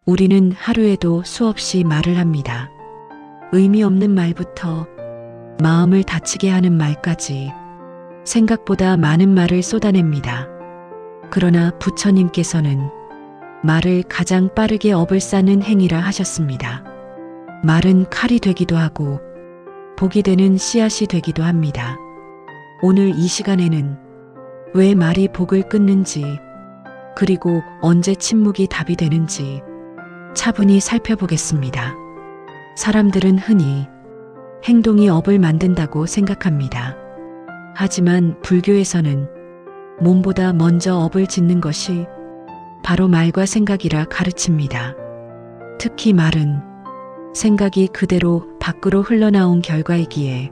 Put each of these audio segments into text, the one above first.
우리는 하루에도 수없이 말을 합니다. 의미 없는 말부터 마음을 다치게 하는 말까지 생각보다 많은 말을 쏟아냅니다. 그러나 부처님께서는 말을 가장 빠르게 업을 쌓는 행위라 하셨습니다. 말은 칼이 되기도 하고 복이 되는 씨앗이 되기도 합니다. 오늘 이 시간에는 왜 말이 복을 끊는지, 그리고 언제 침묵이 답이 되는지 차분히 살펴보겠습니다. 사람들은 흔히 행동이 업을 만든다고 생각합니다. 하지만 불교에서는 몸보다 먼저 업을 짓는 것이 바로 말과 생각이라 가르칩니다. 특히 말은 생각이 그대로 밖으로 흘러나온 결과이기에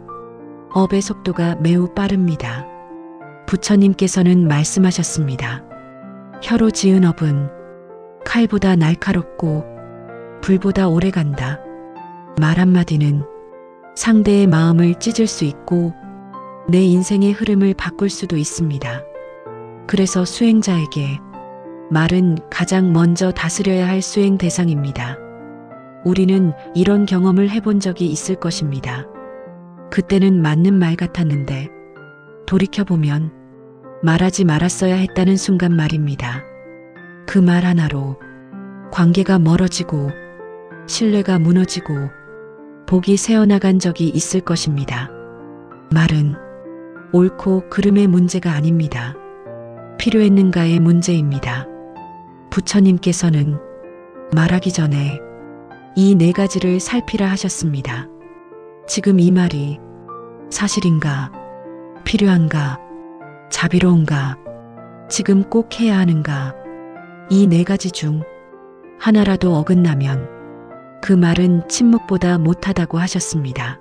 업의 속도가 매우 빠릅니다. 부처님께서는 말씀하셨습니다. 혀로 지은 업은 칼보다 날카롭고 불보다 오래 간다. 말 한마디는 상대의 마음을 찢을 수 있고 내 인생의 흐름을 바꿀 수도 있습니다. 그래서 수행자에게 말은 가장 먼저 다스려야 할 수행 대상입니다. 우리는 이런 경험을 해본 적이 있을 것입니다. 그때는 맞는 말 같았는데 돌이켜보면 말하지 말았어야 했다는 순간 말입니다. 그 말 하나로 관계가 멀어지고 신뢰가 무너지고 복이 새어나간 적이 있을 것입니다. 말은 옳고 그름의 문제가 아닙니다. 필요했는가의 문제입니다. 부처님께서는 말하기 전에 이 네 가지를 살피라 하셨습니다. 지금 이 말이 사실인가, 필요한가, 자비로운가, 지금 꼭 해야 하는가, 이 네 가지 중 하나라도 어긋나면 그 말은 침묵보다 못하다고 하셨습니다.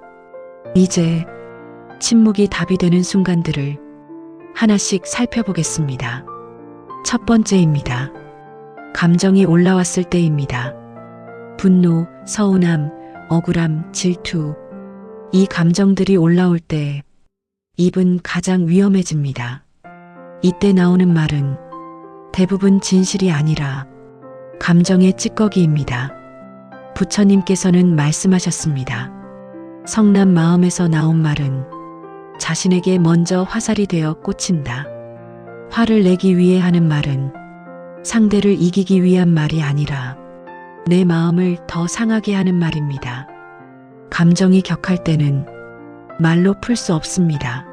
이제 침묵이 답이 되는 순간들을 하나씩 살펴보겠습니다. 첫 번째입니다. 감정이 올라왔을 때입니다. 분노, 서운함, 억울함, 질투, 이 감정들이 올라올 때 입은 가장 위험해집니다. 이때 나오는 말은 대부분 진실이 아니라 감정의 찌꺼기입니다. 부처님께서는 말씀하셨습니다. 성난 마음에서 나온 말은 자신에게 먼저 화살이 되어 꽂힌다. 화를 내기 위해 하는 말은 상대를 이기기 위한 말이 아니라 내 마음을 더 상하게 하는 말입니다. 감정이 격할 때는 말로 풀 수 없습니다.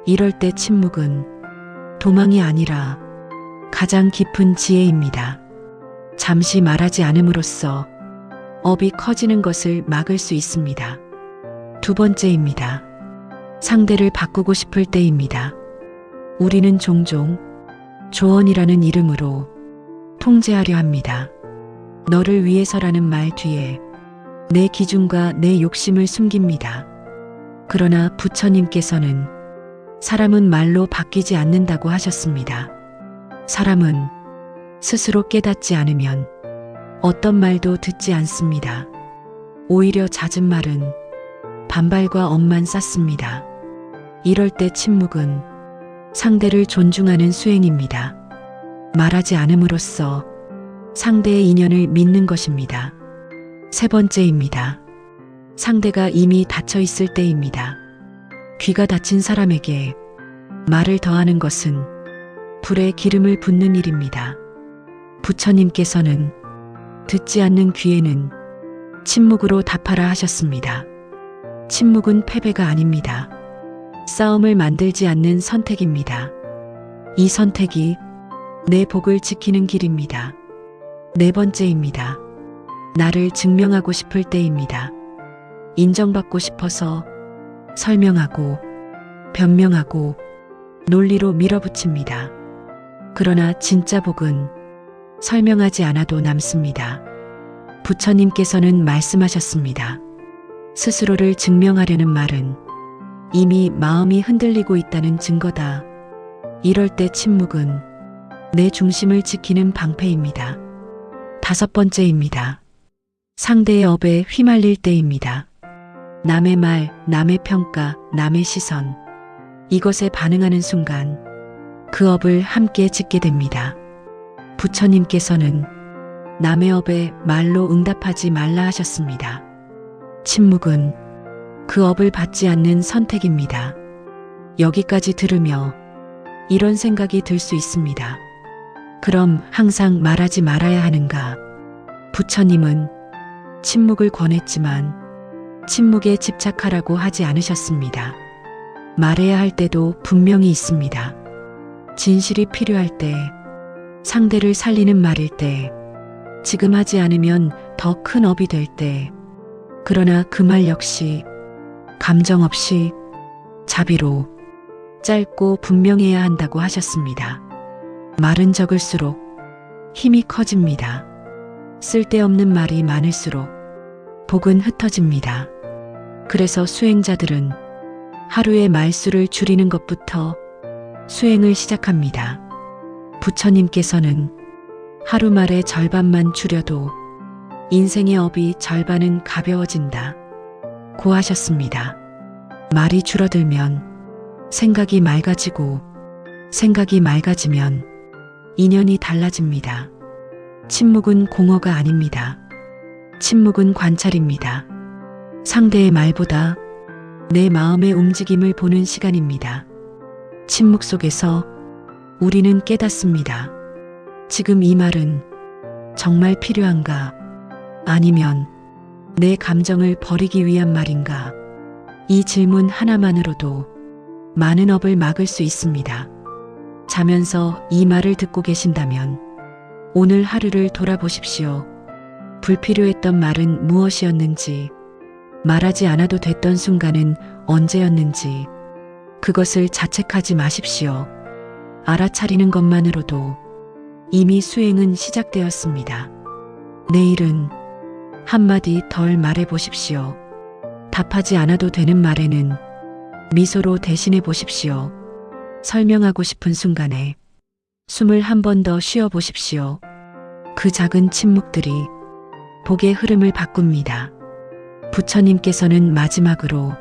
이럴 때 침묵은 도망이 아니라 가장 깊은 지혜입니다. 잠시 말하지 않음으로써 업이 커지는 것을 막을 수 있습니다. 두 번째입니다. 상대를 바꾸고 싶을 때입니다. 우리는 종종 조언이라는 이름으로 통제하려 합니다. 너를 위해서라는 말 뒤에 내 기준과 내 욕심을 숨깁니다. 그러나 부처님께서는 사람은 말로 바뀌지 않는다고 하셨습니다. 사람은 스스로 깨닫지 않으면 어떤 말도 듣지 않습니다. 오히려 잦은 말은 반발과 엄만 쌓습니다. 이럴 때 침묵은 상대를 존중하는 수행입니다. 말하지 않음으로써 상대의 인연을 믿는 것입니다. 세 번째입니다. 상대가 이미 닫혀 있을 때입니다. 귀가 닫힌 사람에게 말을 더하는 것은 불에 기름을 붓는 일입니다. 부처님께서는 듣지 않는 귀에는 침묵으로 답하라 하셨습니다. 침묵은 패배가 아닙니다. 싸움을 만들지 않는 선택입니다. 이 선택이 내 복을 지키는 길입니다. 네 번째입니다. 나를 증명하고 싶을 때입니다. 인정받고 싶어서 설명하고 변명하고 논리로 밀어붙입니다. 그러나 진짜 복은 설명하지 않아도 남습니다. 부처님께서는 말씀하셨습니다. 스스로를 증명하려는 말은 이미 마음이 흔들리고 있다는 증거다. 이럴 때 침묵은 내 중심을 지키는 방패입니다. 다섯 번째입니다. 상대의 업에 휘말릴 때입니다. 남의 말, 남의 평가, 남의 시선, 이것에 반응하는 순간 그 업을 함께 짓게 됩니다. 부처님께서는 남의 업에 말로 응답하지 말라 하셨습니다. 침묵은 그 업을 받지 않는 선택입니다. 여기까지 들으며 이런 생각이 들 수 있습니다. 그럼 항상 말하지 말아야 하는가? 부처님은 침묵을 권했지만 침묵에 집착하라고 하지 않으셨습니다. 말해야 할 때도 분명히 있습니다. 진실이 필요할 때, 상대를 살리는 말일 때, 지금 하지 않으면 더 큰 업이 될 때, 그러나 그 말 역시 감정 없이 자비로 짧고 분명해야 한다고 하셨습니다. 말은 적을수록 힘이 커집니다. 쓸데없는 말이 많을수록 복은 흩어집니다. 그래서 수행자들은 하루의 말수를 줄이는 것부터 수행을 시작합니다. 부처님께서는 하루 말의 절반만 줄여도 인생의 업이 절반은 가벼워진다 고 하셨습니다. 말이 줄어들면 생각이 맑아지고 생각이 맑아지면 인연이 달라집니다. 침묵은 공허가 아닙니다. 침묵은 관찰입니다. 상대의 말보다 내 마음의 움직임을 보는 시간입니다. 침묵 속에서 우리는 깨닫습니다. 지금 이 말은 정말 필요한가? 아니면 내 감정을 버리기 위한 말인가? 이 질문 하나만으로도 많은 업을 막을 수 있습니다. 자면서 이 말을 듣고 계신다면 오늘 하루를 돌아보십시오. 불필요했던 말은 무엇이었는지, 말하지 않아도 됐던 순간은 언제였는지, 그것을 자책하지 마십시오. 알아차리는 것만으로도 이미 수행은 시작되었습니다. 내일은 한마디 덜 말해 보십시오. 답하지 않아도 되는 말에는 미소로 대신해 보십시오. 설명하고 싶은 순간에 숨을 한 번 더 쉬어 보십시오. 그 작은 침묵들이 복의 흐름을 바꿉니다. 부처님께서는 마지막으로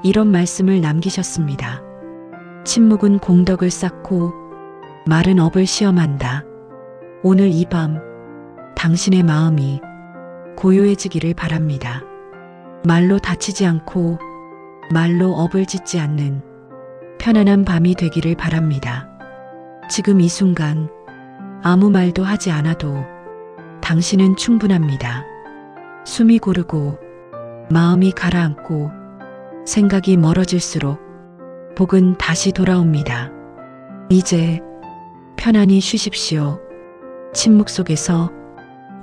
이런 말씀을 남기셨습니다. 침묵은 공덕을 쌓고 말은 업을 시험한다. 오늘 이 밤 당신의 마음이 고요해지기를 바랍니다. 말로 다치지 않고 말로 업을 짓지 않는 편안한 밤이 되기를 바랍니다. 지금 이 순간 아무 말도 하지 않아도 당신은 충분합니다. 숨이 고르고 마음이 가라앉고 생각이 멀어질수록 복은 다시 돌아옵니다. 이제 편안히 쉬십시오. 침묵 속에서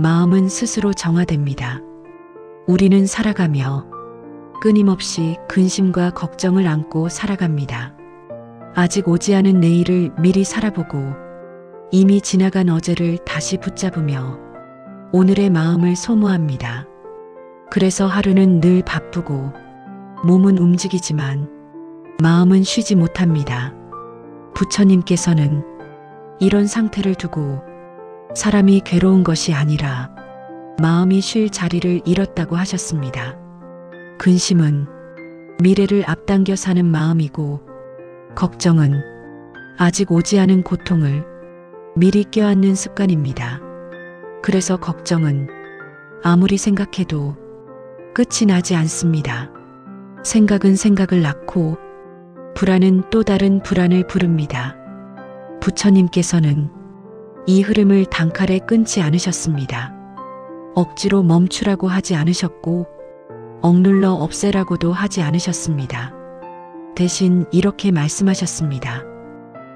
마음은 스스로 정화됩니다. 우리는 살아가며 끊임없이 근심과 걱정을 안고 살아갑니다. 아직 오지 않은 내일을 미리 살아보고 이미 지나간 어제를 다시 붙잡으며 오늘의 마음을 소모합니다. 그래서 하루는 늘 바쁘고 몸은 움직이지만 마음은 쉬지 못합니다. 부처님께서는 이런 상태를 두고 사람이 괴로운 것이 아니라 마음이 쉴 자리를 잃었다고 하셨습니다. 근심은 미래를 앞당겨 사는 마음이고 걱정은 아직 오지 않은 고통을 미리 껴안는 습관입니다. 그래서 걱정은 아무리 생각해도 끝이 나지 않습니다. 생각은 생각을 낳고 불안은 또 다른 불안을 부릅니다. 부처님께서는 이 흐름을 단칼에 끊지 않으셨습니다. 억지로 멈추라고 하지 않으셨고 억눌러 없애라고도 하지 않으셨습니다. 대신 이렇게 말씀하셨습니다.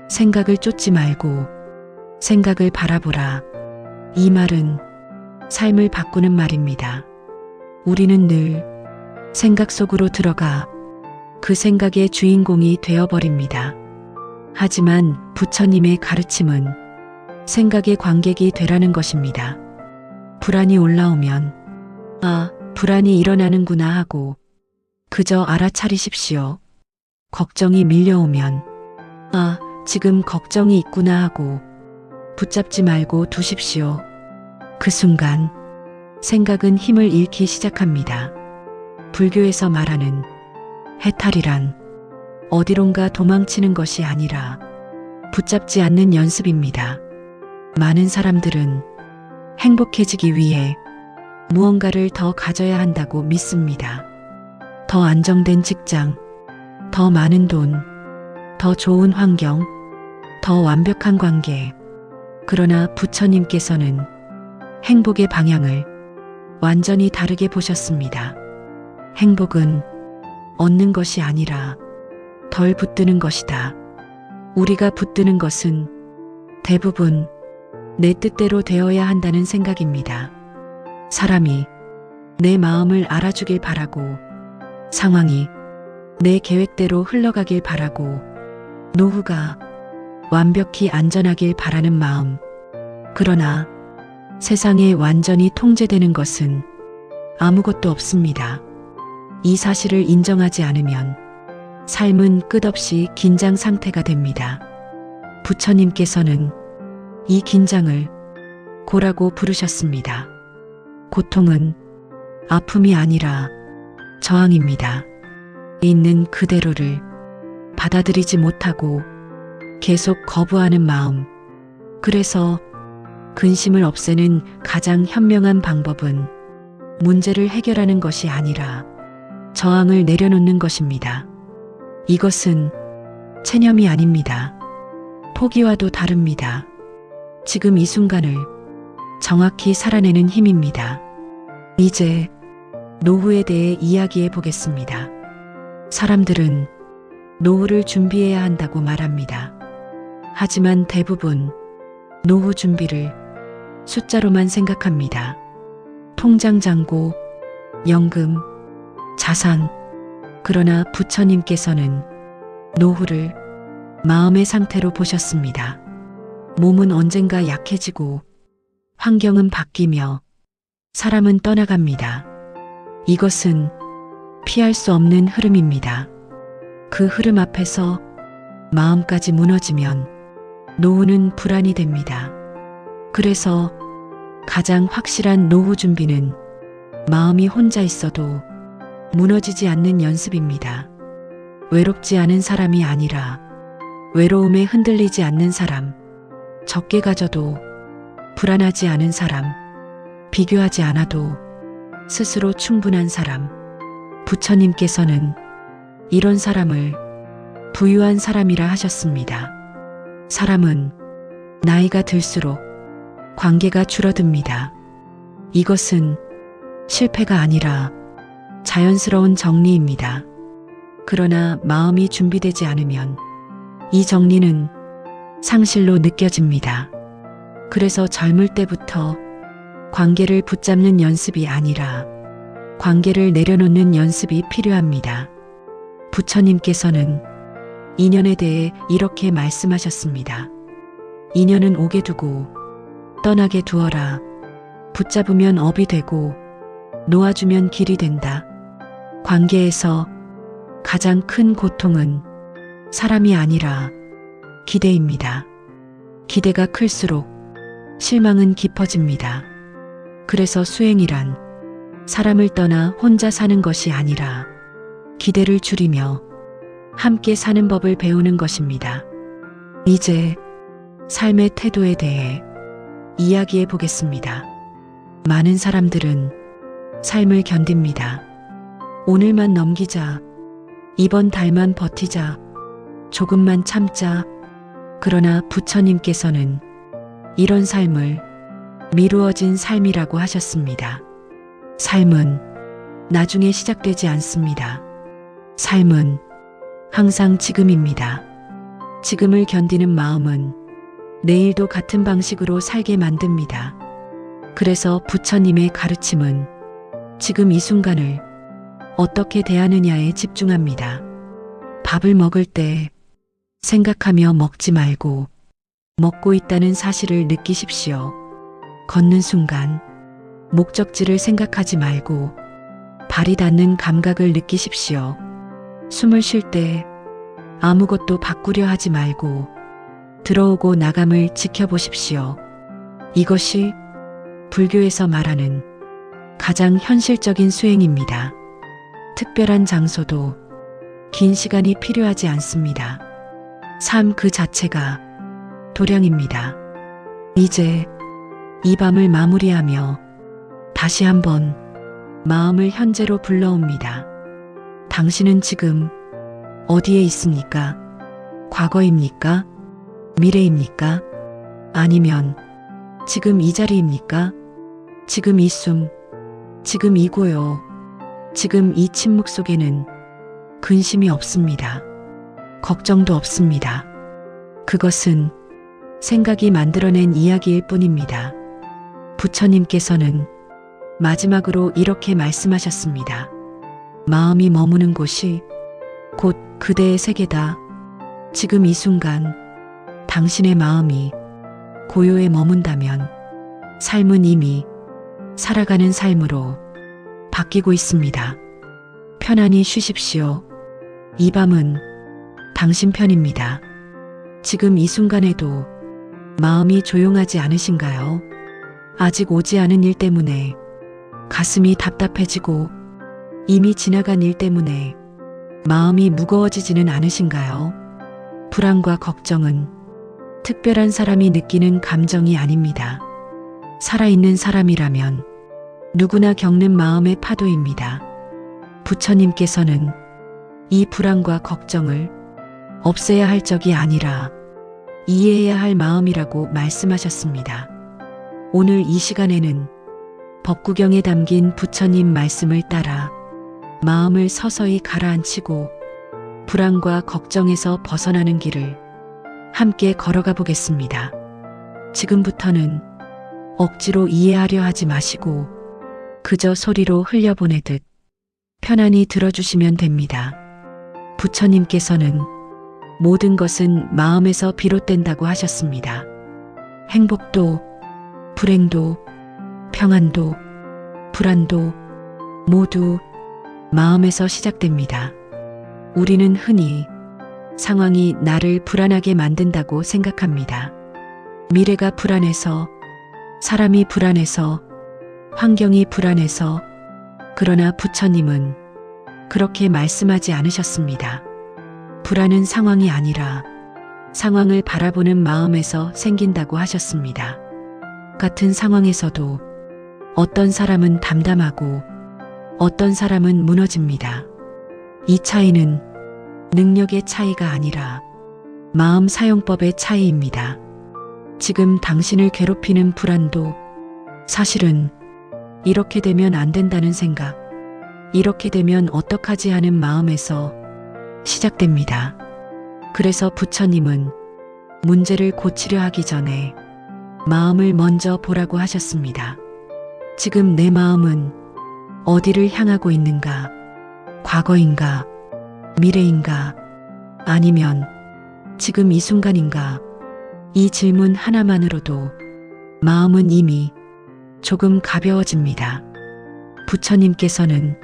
생각을 쫓지 말고 생각을 바라보라. 이 말은 삶을 바꾸는 말입니다. 우리는 늘 생각 속으로 들어가 그 생각의 주인공이 되어버립니다. 하지만 부처님의 가르침은 생각의 관객이 되라는 것입니다. 불안이 올라오면 아, 불안이 일어나는구나 하고 그저 알아차리십시오. 걱정이 밀려오면 아, 지금 걱정이 있구나 하고 붙잡지 말고 두십시오. 그 순간 생각은 힘을 잃기 시작합니다. 불교에서 말하는 해탈이란 어디론가 도망치는 것이 아니라 붙잡지 않는 연습입니다. 많은 사람들은 행복해지기 위해 무언가를 더 가져야 한다고 믿습니다. 더 안정된 직장, 더 많은 돈, 더 좋은 환경, 더 완벽한 관계. 그러나 부처님께서는 행복의 방향을 완전히 다르게 보셨습니다. 행복은 얻는 것이 아니라 덜 붙드는 것이다. 우리가 붙드는 것은 대부분 내 뜻대로 되어야 한다는 생각입니다. 사람이 내 마음을 알아주길 바라고, 상황이 내 계획대로 흘러가길 바라고, 노후가 완벽히 안전하길 바라는 마음. 그러나 세상에 완전히 통제되는 것은 아무것도 없습니다. 이 사실을 인정하지 않으면 삶은 끝없이 긴장 상태가 됩니다. 부처님께서는 이 긴장을 고라고 부르셨습니다. 고통은 아픔이 아니라 저항입니다. 있는 그대로를 받아들이지 못하고 계속 거부하는 마음. 그래서 근심을 없애는 가장 현명한 방법은 문제를 해결하는 것이 아니라 저항을 내려놓는 것입니다. 이것은 체념이 아닙니다. 포기와도 다릅니다. 지금 이 순간을 정확히 살아내는 힘입니다. 이제 노후에 대해 이야기해 보겠습니다. 사람들은 노후를 준비해야 한다고 말합니다. 하지만 대부분 노후 준비를 숫자로만 생각합니다. 통장 잔고, 연금, 자산. 그러나 부처님께서는 노후를 마음의 상태로 보셨습니다. 몸은 언젠가 약해지고 환경은 바뀌며 사람은 떠나갑니다. 이것은 피할 수 없는 흐름입니다. 그 흐름 앞에서 마음까지 무너지면 노후는 불안이 됩니다. 그래서 가장 확실한 노후 준비는 마음이 혼자 있어도 무너지지 않는 연습입니다. 외롭지 않은 사람이 아니라 외로움에 흔들리지 않는 사람, 적게 가져도 불안하지 않은 사람, 비교하지 않아도 스스로 충분한 사람. 부처님께서는 이런 사람을 부유한 사람이라 하셨습니다. 사람은 나이가 들수록 관계가 줄어듭니다. 이것은 실패가 아니라 자연스러운 정리입니다. 그러나 마음이 준비되지 않으면 이 정리는 상실로 느껴집니다. 그래서 젊을 때부터 관계를 붙잡는 연습이 아니라 관계를 내려놓는 연습이 필요합니다. 부처님께서는 인연에 대해 이렇게 말씀하셨습니다. 인연은 오게 두고 떠나게 두어라. 붙잡으면 업이 되고 놓아주면 길이 된다. 관계에서 가장 큰 고통은 사람이 아니라 기대입니다. 기대가 클수록 실망은 깊어집니다. 그래서 수행이란 사람을 떠나 혼자 사는 것이 아니라 기대를 줄이며 함께 사는 법을 배우는 것입니다. 이제 삶의 태도에 대해 이야기해 보겠습니다. 많은 사람들은 삶을 견딥니다. 오늘만 넘기자, 이번 달만 버티자, 조금만 참자. 그러나 부처님께서는 이런 삶을 미루어진 삶이라고 하셨습니다. 삶은 나중에 시작되지 않습니다. 삶은 항상 지금입니다. 지금을 견디는 마음은 내일도 같은 방식으로 살게 만듭니다. 그래서 부처님의 가르침은 지금 이 순간을 어떻게 대하느냐에 집중합니다. 밥을 먹을 때 생각하며 먹지 말고 먹고 있다는 사실을 느끼십시오. 걷는 순간 목적지를 생각하지 말고 발이 닿는 감각을 느끼십시오. 숨을 쉴 때 아무것도 바꾸려 하지 말고 들어오고 나감을 지켜보십시오. 이것이 불교에서 말하는 가장 현실적인 수행입니다. 특별한 장소도 긴 시간이 필요하지 않습니다. 삶 그 자체가 도량입니다. 이제 이 밤을 마무리하며 다시 한번 마음을 현재로 불러옵니다. 당신은 지금 어디에 있습니까? 과거입니까? 미래입니까? 아니면 지금 이 자리입니까? 지금 이 숨, 지금 이 고요, 지금 이 침묵 속에는 근심이 없습니다. 걱정도 없습니다. 그것은 생각이 만들어낸 이야기일 뿐입니다. 부처님께서는 마지막으로 이렇게 말씀하셨습니다. 마음이 머무는 곳이 곧 그대의 세계다. 지금 이 순간 당신의 마음이 고요에 머문다면 삶은 이미 살아가는 삶으로 바뀌고 있습니다. 편안히 쉬십시오. 이 밤은 당신 편입니다. 지금 이 순간에도 마음이 조용하지 않으신가요? 아직 오지 않은 일 때문에 가슴이 답답해지고 이미 지나간 일 때문에 마음이 무거워지지는 않으신가요? 불안과 걱정은 특별한 사람이 느끼는 감정이 아닙니다. 살아있는 사람이라면 누구나 겪는 마음의 파도입니다. 부처님께서는 이 불안과 걱정을 없애야 할 적이 아니라 이해해야 할 마음이라고 말씀하셨습니다. 오늘 이 시간에는 법구경에 담긴 부처님 말씀을 따라 마음을 서서히 가라앉히고 불안과 걱정에서 벗어나는 길을 함께 걸어가 보겠습니다. 지금부터는 억지로 이해하려 하지 마시고 그저 소리로 흘려보내듯 편안히 들어주시면 됩니다. 부처님께서는 모든 것은 마음에서 비롯된다고 하셨습니다. 행복도, 불행도, 평안도, 불안도 모두 마음에서 시작됩니다. 우리는 흔히 상황이 나를 불안하게 만든다고 생각합니다. 미래가 불안해서, 사람이 불안해서, 환경이 불안해서, 그러나 부처님은 그렇게 말씀하지 않으셨습니다. 불안은 상황이 아니라 상황을 바라보는 마음에서 생긴다고 하셨습니다. 같은 상황에서도 어떤 사람은 담담하고 어떤 사람은 무너집니다. 이 차이는 능력의 차이가 아니라 마음 사용법의 차이입니다. 지금 당신을 괴롭히는 불안도 사실은 이렇게 되면 안 된다는 생각, 이렇게 되면 어떡하지 하는 마음에서 시작됩니다. 그래서 부처님은 문제를 고치려 하기 전에 마음을 먼저 보라고 하셨습니다. 지금 내 마음은 어디를 향하고 있는가? 과거인가? 미래인가? 아니면 지금 이 순간인가? 이 질문 하나만으로도 마음은 이미 조금 가벼워집니다. 부처님께서는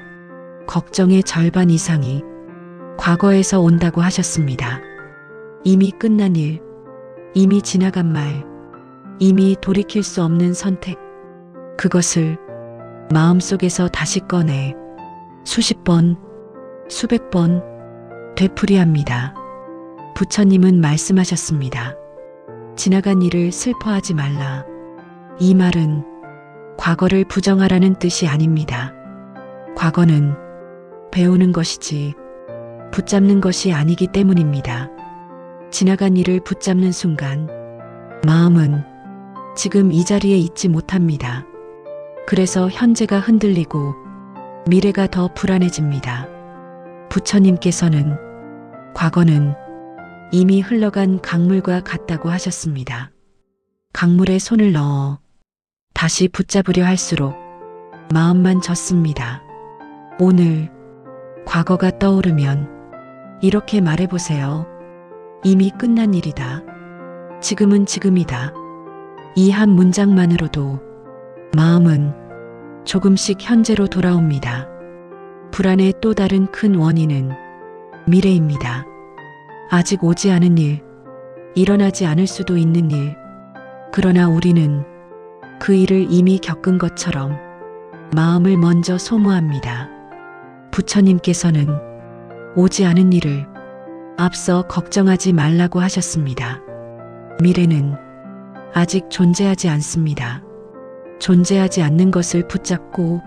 걱정의 절반 이상이 과거에서 온다고 하셨습니다. 이미 끝난 일, 이미 지나간 말, 이미 돌이킬 수 없는 선택, 그것을 마음속에서 다시 꺼내 수십 번, 수백 번 되풀이합니다. 부처님은 말씀하셨습니다. 지나간 일을 슬퍼하지 말라. 이 말은 과거를 부정하라는 뜻이 아닙니다. 과거는 배우는 것이지 붙잡는 것이 아니기 때문입니다. 지나간 일을 붙잡는 순간 마음은 지금 이 자리에 있지 못합니다. 그래서 현재가 흔들리고 미래가 더 불안해집니다. 부처님께서는 과거는 이미 흘러간 강물과 같다고 하셨습니다. 강물에 손을 넣어 다시 붙잡으려 할수록 마음만 젖습니다. 오늘 과거가 떠오르면 이렇게 말해보세요. 이미 끝난 일이다. 지금은 지금이다. 이 한 문장만으로도 마음은 조금씩 현재로 돌아옵니다. 불안의 또 다른 큰 원인은 미래입니다. 아직 오지 않은 일, 일어나지 않을 수도 있는 일, 그러나 우리는 그 일을 이미 겪은 것처럼 마음을 먼저 소모합니다. 부처님께서는 오지 않은 일을 앞서 걱정하지 말라고 하셨습니다. 미래는 아직 존재하지 않습니다. 존재하지 않는 것을 붙잡고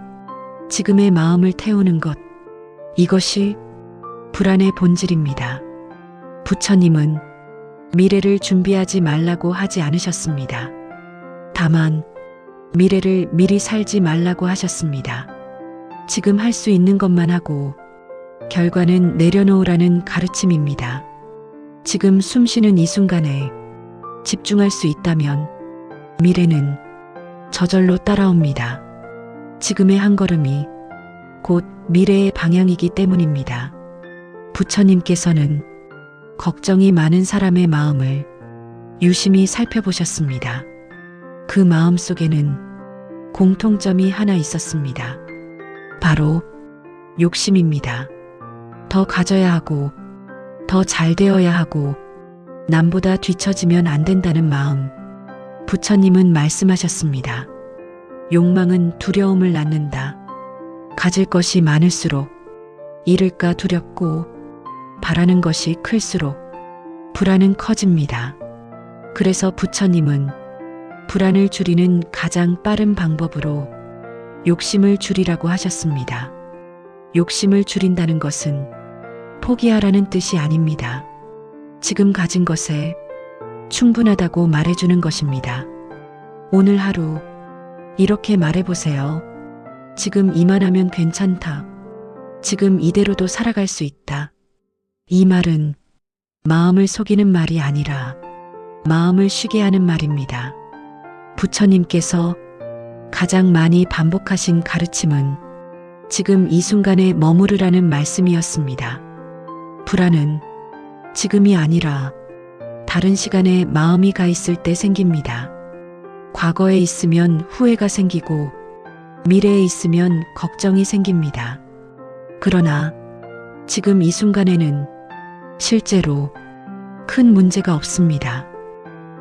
지금의 마음을 태우는 것, 이것이 불안의 본질입니다. 부처님은 미래를 준비하지 말라고 하지 않으셨습니다. 다만 미래를 미리 살지 말라고 하셨습니다. 지금 할 수 있는 것만 하고 결과는 내려놓으라는 가르침입니다. 지금 숨 쉬는 이 순간에 집중할 수 있다면 미래는 저절로 따라옵니다. 지금의 한 걸음이 곧 미래의 방향이기 때문입니다. 부처님께서는 걱정이 많은 사람의 마음을 유심히 살펴보셨습니다. 그 마음 속에는 공통점이 하나 있었습니다. 바로 욕심입니다. 더 가져야 하고, 더 잘 되어야 하고, 남보다 뒤처지면 안 된다는 마음. 부처님은 말씀하셨습니다. 욕망은 두려움을 낳는다. 가질 것이 많을수록 잃을까 두렵고, 바라는 것이 클수록 불안은 커집니다. 그래서 부처님은 불안을 줄이는 가장 빠른 방법으로 욕심을 줄이라고 하셨습니다. 욕심을 줄인다는 것은 포기하라는 뜻이 아닙니다. 지금 가진 것에 충분하다고 말해주는 것입니다. 오늘 하루 이렇게 말해보세요. 지금 이만하면 괜찮다. 지금 이대로도 살아갈 수 있다. 이 말은 마음을 속이는 말이 아니라 마음을 쉬게 하는 말입니다. 부처님께서 가장 많이 반복하신 가르침은 지금 이 순간에 머무르라는 말씀이었습니다. 불안은 지금이 아니라 다른 시간에 마음이 가 있을 때 생깁니다. 과거에 있으면 후회가 생기고 미래에 있으면 걱정이 생깁니다. 그러나 지금 이 순간에는 실제로 큰 문제가 없습니다.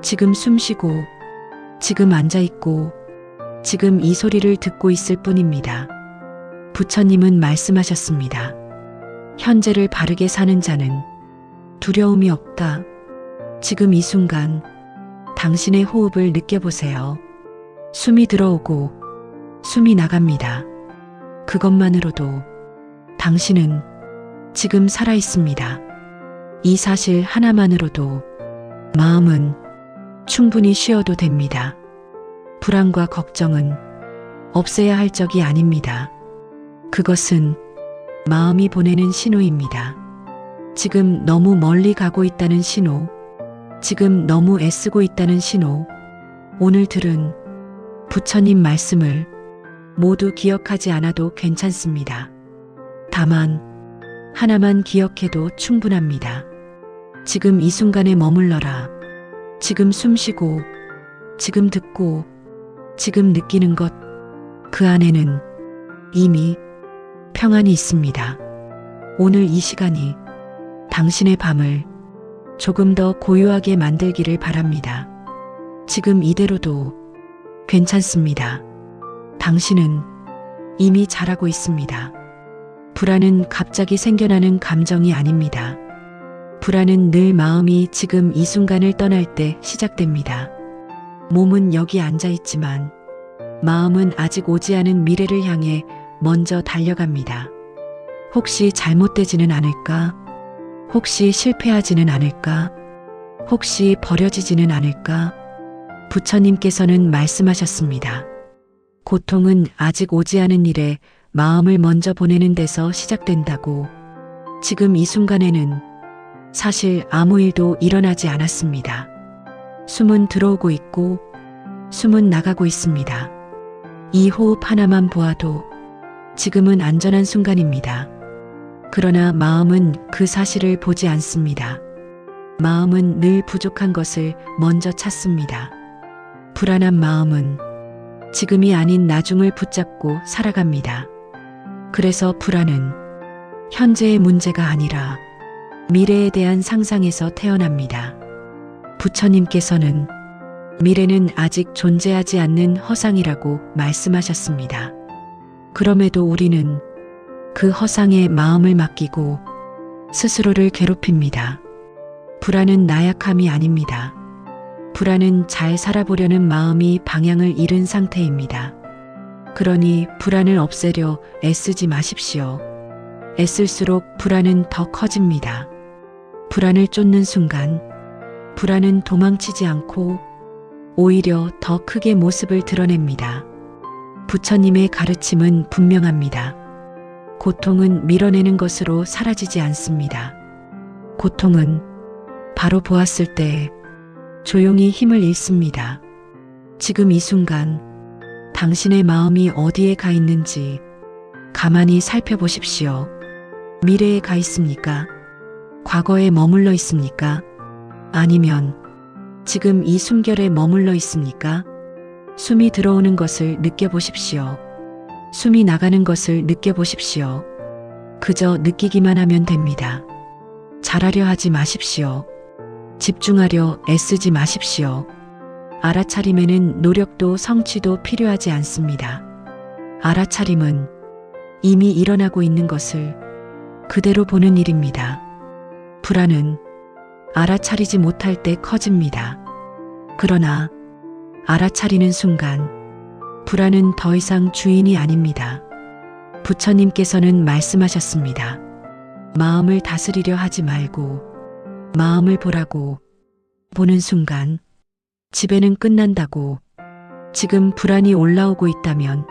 지금 숨 쉬고, 지금 앉아 있고, 지금 이 소리를 듣고 있을 뿐입니다. 부처님은 말씀하셨습니다. 현재를 바르게 사는 자는 두려움이 없다. 지금 이 순간 당신의 호흡을 느껴보세요. 숨이 들어오고 숨이 나갑니다. 그것만으로도 당신은 지금 살아 있습니다. 이 사실 하나만으로도 마음은 충분히 쉬어도 됩니다. 불안과 걱정은 없애야 할 적이 아닙니다. 그것은 마음이 보내는 신호입니다. 지금 너무 멀리 가고 있다는 신호, 지금 너무 애쓰고 있다는 신호. 오늘 들은 부처님 말씀을 모두 기억하지 않아도 괜찮습니다. 다만 하나만 기억해도 충분합니다. 지금 이 순간에 머물러라. 지금 숨 쉬고, 지금 듣고, 지금 느끼는 것, 그 안에는 이미 평안이 있습니다. 오늘 이 시간이 당신의 밤을 조금 더 고요하게 만들기를 바랍니다. 지금 이대로도 괜찮습니다. 당신은 이미 잘하고 있습니다. 불안은 갑자기 생겨나는 감정이 아닙니다. 불안은 늘 마음이 지금 이 순간을 떠날 때 시작됩니다. 몸은 여기 앉아 있지만 마음은 아직 오지 않은 미래를 향해 먼저 달려갑니다. 혹시 잘못되지는 않을까? 혹시 실패하지는 않을까? 혹시 버려지지는 않을까? 부처님께서는 말씀하셨습니다. 고통은 아직 오지 않은 일에 마음을 먼저 보내는 데서 시작된다고. 지금 이 순간에는 사실 아무 일도 일어나지 않았습니다. 숨은 들어오고 있고 숨은 나가고 있습니다. 이 호흡 하나만 보아도 지금은 안전한 순간입니다. 그러나 마음은 그 사실을 보지 않습니다. 마음은 늘 부족한 것을 먼저 찾습니다. 불안한 마음은 지금이 아닌 나중을 붙잡고 살아갑니다. 그래서 불안은 현재의 문제가 아니라 미래에 대한 상상에서 태어납니다. 부처님께서는 미래는 아직 존재하지 않는 허상이라고 말씀하셨습니다. 그럼에도 우리는 그 허상에 마음을 맡기고 스스로를 괴롭힙니다. 불안은 나약함이 아닙니다. 불안은 잘 살아보려는 마음이 방향을 잃은 상태입니다. 그러니 불안을 없애려 애쓰지 마십시오. 애쓸수록 불안은 더 커집니다. 불안을 쫓는 순간 불안은 도망치지 않고 오히려 더 크게 모습을 드러냅니다. 부처님의 가르침은 분명합니다. 고통은 밀어내는 것으로 사라지지 않습니다. 고통은 바로 보았을 때 조용히 힘을 잃습니다. 지금 이 순간 당신의 마음이 어디에 가 있는지 가만히 살펴보십시오. 미래에 가 있습니까? 과거에 머물러 있습니까? 아니면 지금 이 숨결에 머물러 있습니까? 숨이 들어오는 것을 느껴보십시오. 숨이 나가는 것을 느껴보십시오. 그저 느끼기만 하면 됩니다. 잘하려 하지 마십시오. 집중하려 애쓰지 마십시오. 알아차림에는 노력도 성취도 필요하지 않습니다. 알아차림은 이미 일어나고 있는 것을 그대로 보는 일입니다. 불안은 알아차리지 못할 때 커집니다. 그러나 알아차리는 순간 불안은 더 이상 주인이 아닙니다. 부처님께서는 말씀하셨습니다. 마음을 다스리려 하지 말고 마음을 보라고. 보는 순간 지배는 끝난다고. 지금 불안이 올라오고 있다면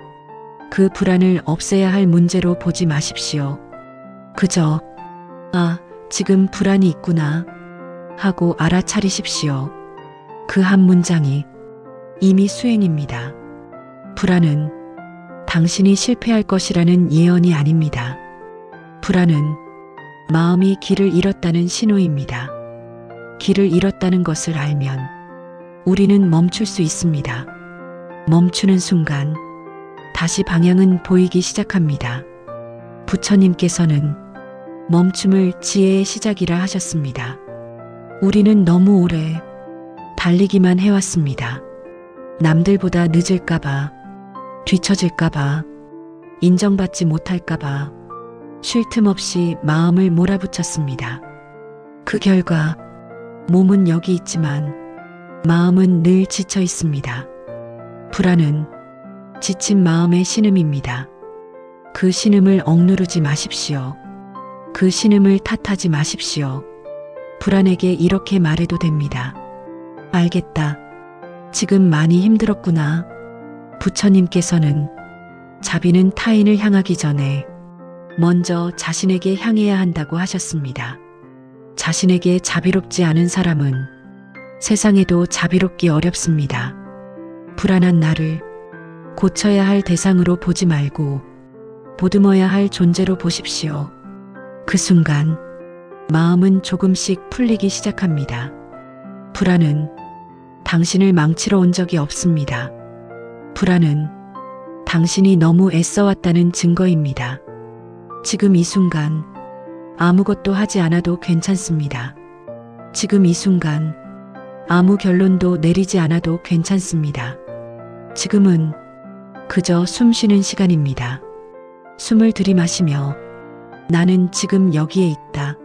그 불안을 없애야 할 문제로 보지 마십시오. 그저 지금 불안이 있구나 하고 알아차리십시오. 그 한 문장이 이미 수행입니다. 불안은 당신이 실패할 것이라는 예언이 아닙니다. 불안은 마음이 길을 잃었다는 신호입니다. 길을 잃었다는 것을 알면 우리는 멈출 수 있습니다. 멈추는 순간 다시 방향은 보이기 시작합니다. 부처님께서는 멈춤을 지혜의 시작이라 하셨습니다. 우리는 너무 오래 달리기만 해왔습니다. 남들보다 늦을까봐, 뒤처질까봐, 인정받지 못할까봐 쉴 틈 없이 마음을 몰아붙였습니다. 그 결과 몸은 여기 있지만 마음은 늘 지쳐 있습니다. 불안은 지친 마음의 신음입니다. 그 신음을 억누르지 마십시오. 그 신음을 탓하지 마십시오. 불안에게 이렇게 말해도 됩니다. 알겠다. 지금 많이 힘들었구나. 부처님께서는 자비는 타인을 향하기 전에 먼저 자신에게 향해야 한다고 하셨습니다. 자신에게 자비롭지 않은 사람은 세상에도 자비롭기 어렵습니다. 불안한 나를 고쳐야 할 대상으로 보지 말고 보듬어야 할 존재로 보십시오. 그 순간 마음은 조금씩 풀리기 시작합니다. 불안은 당신을 망치러 온 적이 없습니다. 불안은 당신이 너무 애써왔다는 증거입니다. 지금 이 순간 아무것도 하지 않아도 괜찮습니다. 지금 이 순간 아무 결론도 내리지 않아도 괜찮습니다. 지금은 그저 숨 쉬는 시간입니다. 숨을 들이마시며 나는 지금 여기에 있다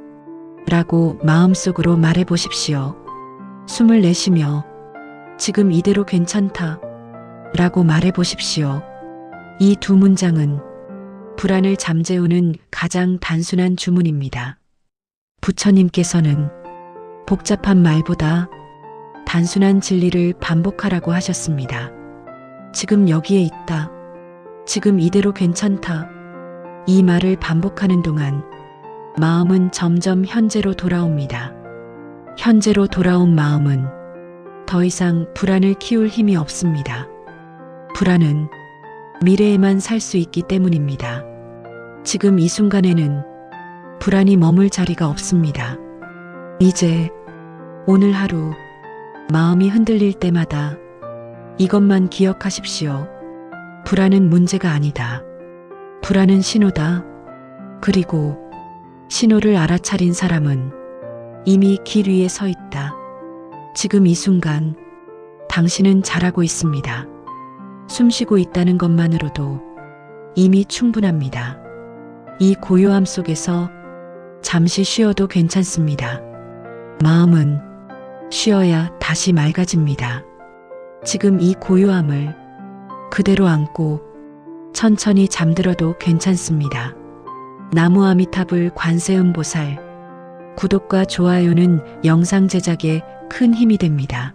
라고 마음속으로 말해보십시오. 숨을 내쉬며 지금 이대로 괜찮다 라고 말해보십시오. 이 두 문장은 불안을 잠재우는 가장 단순한 주문입니다. 부처님께서는 복잡한 말보다 단순한 진리를 반복하라고 하셨습니다. 지금 여기에 있다. 지금 이대로 괜찮다. 이 말을 반복하는 동안 마음은 점점 현재로 돌아옵니다. 현재로 돌아온 마음은 더 이상 불안을 키울 힘이 없습니다. 불안은 미래에만 살 수 있기 때문입니다. 지금 이 순간에는 불안이 머물 자리가 없습니다. 이제 오늘 하루 마음이 흔들릴 때마다 이것만 기억하십시오. 불안은 문제가 아니다. 불안은 신호다. 그리고 신호를 알아차린 사람은 이미 길 위에 서 있다. 지금 이 순간 당신은 잘하고 있습니다. 숨쉬고 있다는 것만으로도 이미 충분합니다. 이 고요함 속에서 잠시 쉬어도 괜찮습니다. 마음은 쉬어야 다시 맑아집니다. 지금 이 고요함을 그대로 안고 천천히 잠들어도 괜찮습니다. 나무 아미타불 관세음보살. 구독과 좋아요는 영상 제작에 큰 힘이 됩니다.